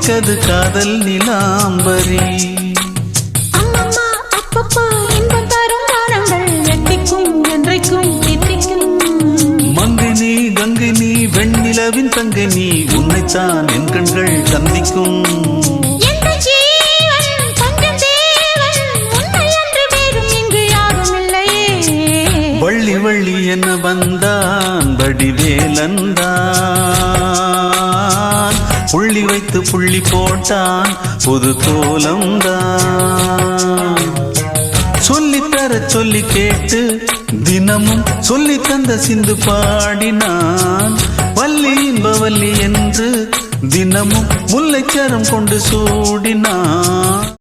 மிக்கது காதல் நிலாம்பரி. மங்கினி கங்கினி வெண்ணிலவின் தங்கினி உன்னைத்தான் என் கண்கள் சந்திக்கும். வள்ளி வள்ளி என வந்தான் வடிவேலந்தான், புள்ளி வைத்து புள்ளி போட்டான் புது கோலம்தான். சொல்லித்தர சொல்லி கேட்டு தினமும் சொல்லி தந்த சிந்து பாடினான். வள்ளி இன்பவல்லி என்று தினமும் முல்லைச்சரம் கொண்டு சூடினான்.